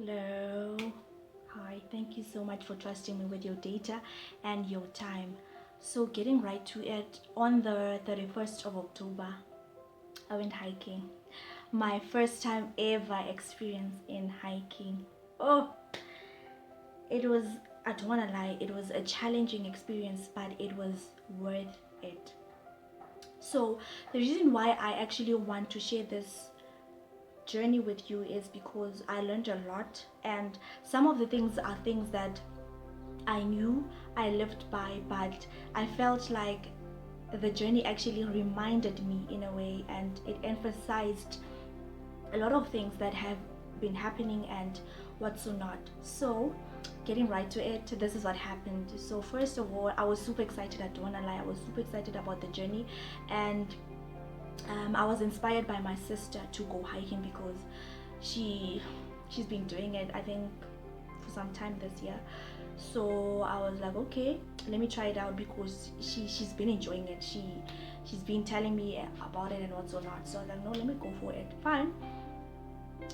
Hello. Hi, thank you so much for trusting me with your data and your time. So, getting right to it, on the 31st of October, I went hiking. My first time ever experience in hiking. Oh, it was, I don't want to lie, it was a challenging experience, but it was worth it. So, the reason why I actually want to share this journey with you is because I learned a lot, and some of the things are things that I knew I lived by, but I felt like the journey actually reminded me in a way, and it emphasized a lot of things that have been happening and what's so not. So, getting right to it, this is what happened. So, first of all, I was super excited. I don't wanna lie, I was super excited about the journey, and I was inspired by my sister to go hiking because she's been doing it, I think, for some time this year. So I was like, okay, let me try it out because she's been enjoying it. She's been telling me about it and what's or not. So I was like, no, let me go for it. Fine.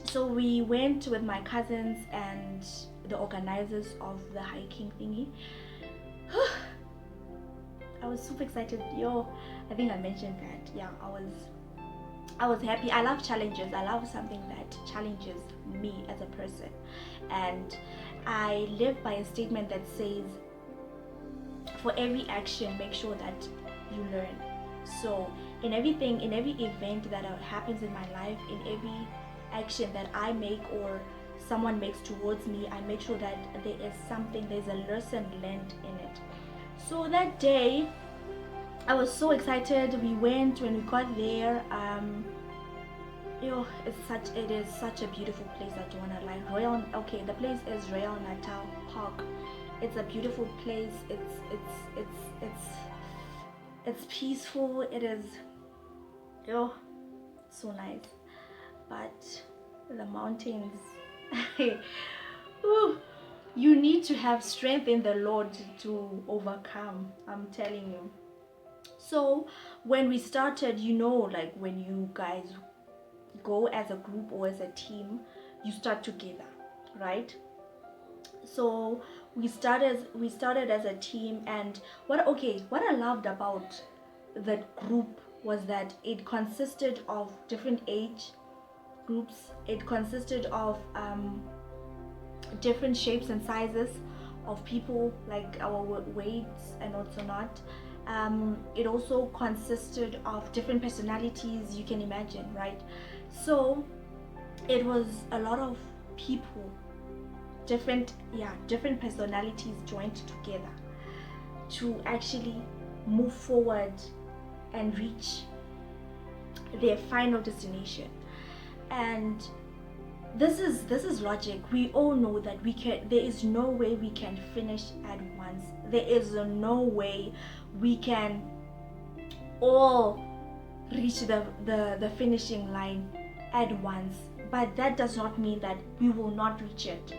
So we went with my cousins and the organizers of the hiking thingy. I was super excited. Yo, I think I mentioned that. Yeah, I was happy. I love challenges. I love something that challenges me as a person. And I live by a statement that says, for every action, make sure that you learn. So in everything, in every event that happens in my life, in every action that I make or someone makes towards me, I make sure that there's a lesson learned in it. So that day, I was so excited. We went. When we got there, it is such a beautiful place. I don't wanna lie. The place is Royal Natal Park. It's a beautiful place. It's peaceful. It is, oh, so nice. But the mountains, ooh, you need to have strength in the Lord to overcome. I'm telling you. So when we started, like when you guys go as a group or as a team, you start together, right? So we started as a team, and what I loved about that group was that it consisted of different age groups. It consisted of different shapes and sizes of people, like our weights and also not. It also consisted of different personalities, you can imagine, right? So it was a lot of people, different personalities joined together to actually move forward and reach their final destination. And this is logic. We all know that there is no way we can finish at once. There is no way we can all reach the finishing line at once, but that does not mean that we will not reach it.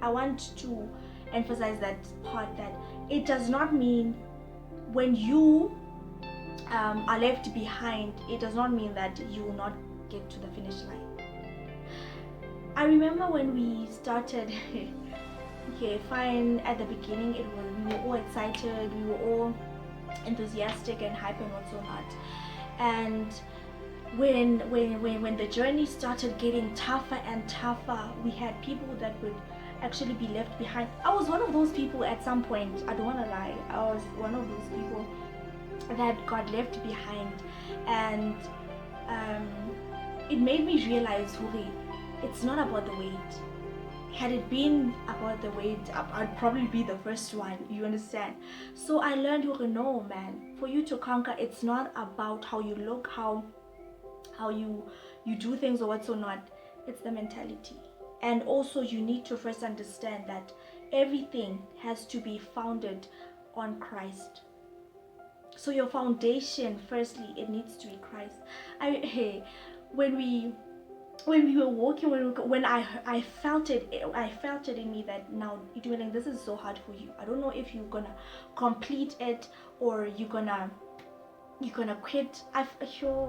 I want to emphasize that part, that it does not mean when you are left behind, it does not mean that you will not get to the finish line. I remember when we started, okay, fine, at the beginning we were all excited, we were all enthusiastic and hype and what's not. And when the journey started getting tougher and tougher, we had people that would actually be left behind. I was one of those people at some point, I don't want to lie, I was one of those people that got left behind. And it made me realize, really, it's not about the weight. Had it been about the weight, I'd probably be the first one, you understand? So I learned, no, man, for you to conquer, it's not about how you look, how you do things or what's or not. It's the mentality. And also, you need to first understand that everything has to be founded on Christ. So your foundation, firstly, it needs to be Christ. When we were walking, when I felt it in me that now, this is so hard for you. I don't know if you're gonna complete it or you're gonna quit. I've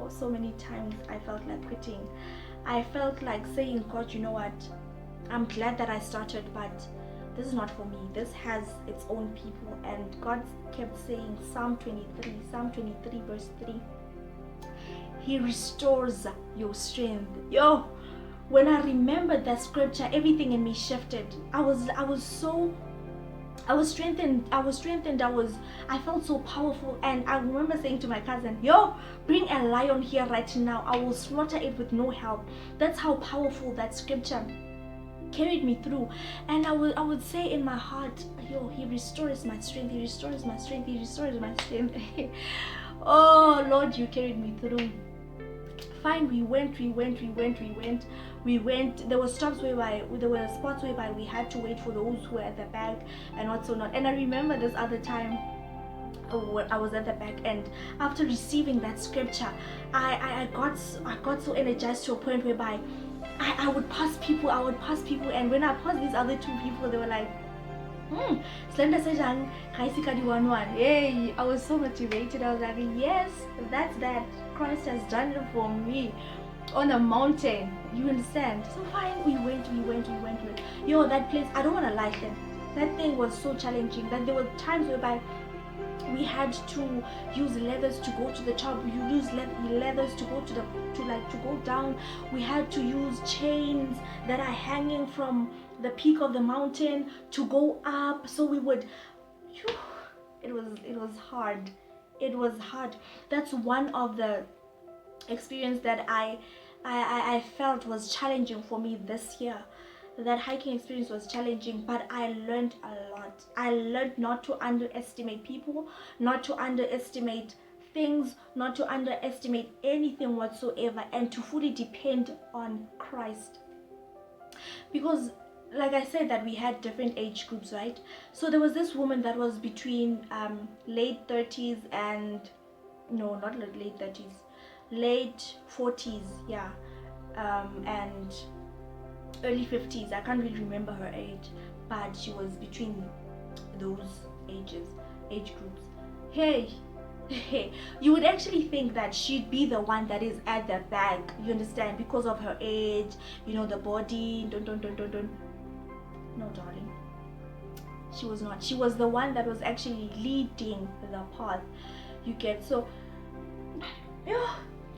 so many times I felt like quitting. I felt like saying, God, you know what, I'm glad that I started, but this is not for me. This has its own people. And God kept saying, Psalm 23 verse 3, He restores your strength. Yo, when I remembered that scripture, everything in me shifted. I was strengthened. I felt so powerful. And I remember saying to my cousin, yo, bring a lion here right now. I will slaughter it with no help. That's how powerful that scripture carried me through. And I would say in my heart, yo, He restores my strength. He restores my strength. He restores my strength. Oh Lord, you carried me through. Fine, we went. There were stops whereby, there were spots whereby we had to wait for those who were at the back and what so not. And I remember this other time when I was at the back, and after receiving that scripture, I got so energized to a point whereby I would pass people, and when I passed these other two people, they were like, Slender Sejang, Kaisikadi 1-1. Hey, I was so motivated. I was like, yes, that's that. Christ has done it for me on a mountain. You understand? So fine, we went. Yo, that place, I don't want to lie, that thing was so challenging that there were times whereby we had to use leathers to go to the top. You use leathers to go to go down. We had to use chains that are hanging from the peak of the mountain to go up. So we would, it was hard. It was hard. That's one of the experience that I felt was challenging for me this year. That hiking experience was challenging, but I learned a lot. I learned not to underestimate people, not to underestimate things, not to underestimate anything whatsoever, and to fully depend on Christ. Because like I said, that we had different age groups, right? So there was this woman that was between late 30s and no, not late 30s, late 40s, yeah, and early 50s. I can't really remember her age, but she was between those age groups. Hey, you would actually think that she'd be the one that is at the back, you understand, because of her age, the body. No, darling, she was not. She was the one that was actually leading the path, you get. So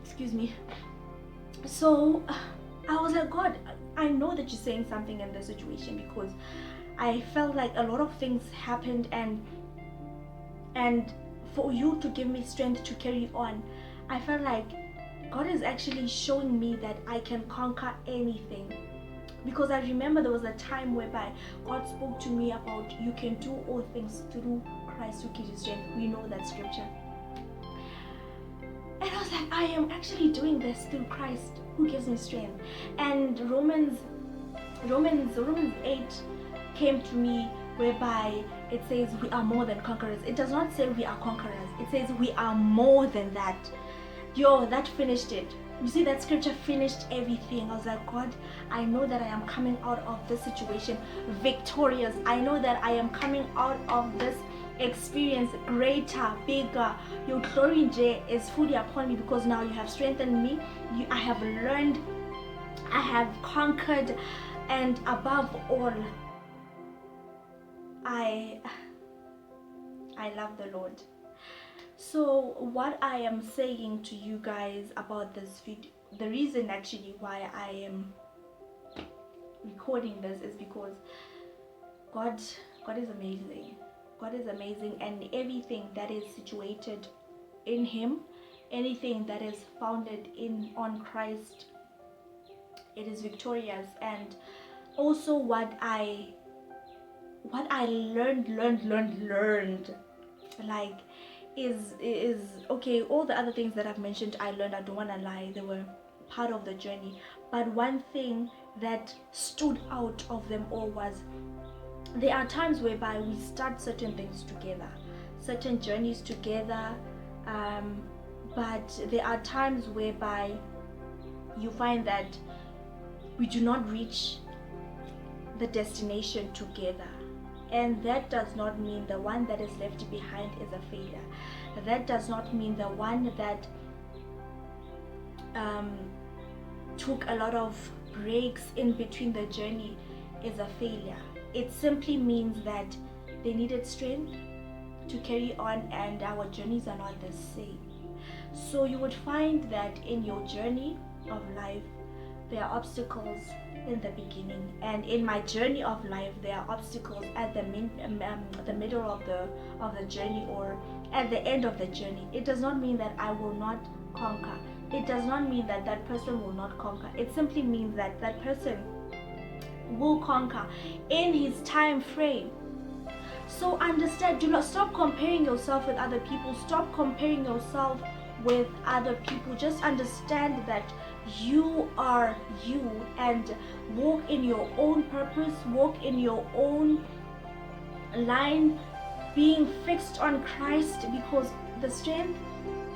excuse me. So I was like, God, I know that you're saying something in this situation, because I felt like a lot of things happened, and for you to give me strength to carry on, I felt like God is actually showing me that I can conquer anything. Because I remember there was a time whereby God spoke to me about, you can do all things through Christ who gives you strength. We know that scripture. And I was like, I am actually doing this through Christ who gives me strength. And Romans 8 came to me, whereby it says we are more than conquerors. It does not say we are conquerors. It says we are more than that. Yo, that finished it. You see, that scripture finished everything. I was like, God, I know that I am coming out of this situation victorious. I know that I am coming out of this experience greater, bigger. Your glory, J, is fully upon me, because now you have strengthened me. I have learned, I have conquered, and above all, I love the Lord. So what I am saying to you guys about this video, the reason actually why I am recording this, is because God is amazing. God is amazing, and everything that is situated in Him, anything that is founded on Christ, it is victorious. And also what I learned, like, is okay. All the other things that I've mentioned, I learned. I don't want to lie, they were part of the journey. But one thing that stood out of them all was, there are times whereby we start certain things together, certain journeys together, but there are times whereby you find that we do not reach the destination together. And that does not mean the one that is left behind is a failure. That does not mean the one that took a lot of breaks in between the journey is a failure. It simply means that they needed strength to carry on, and our journeys are not the same. So you would find that in your journey of life, there are obstacles in the beginning, and in my journey of life, there are obstacles at the middle of the journey, or at the end of the journey. It does not mean that I will not conquer. It does not mean that that person will not conquer. It simply means that that person will conquer in his time frame. So understand, do not stop comparing yourself with other people. Stop comparing yourself with other people. Just understand that you are you, and walk in your own purpose, walk in your own line, being fixed on Christ, because the strength,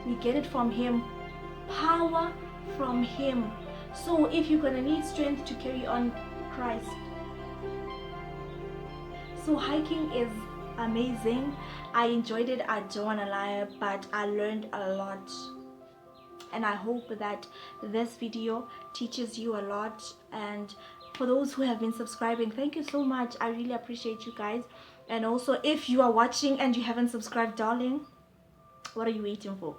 we get it from him, power from him. So if you're gonna need strength to carry on, Christ. So hiking is amazing. I enjoyed it, I don't wanna lie, but I learned a lot. And I hope that this video teaches you a lot. And for those who have been subscribing, thank you so much. I really appreciate you guys. And also, if you are watching and you haven't subscribed, darling, what are you waiting for?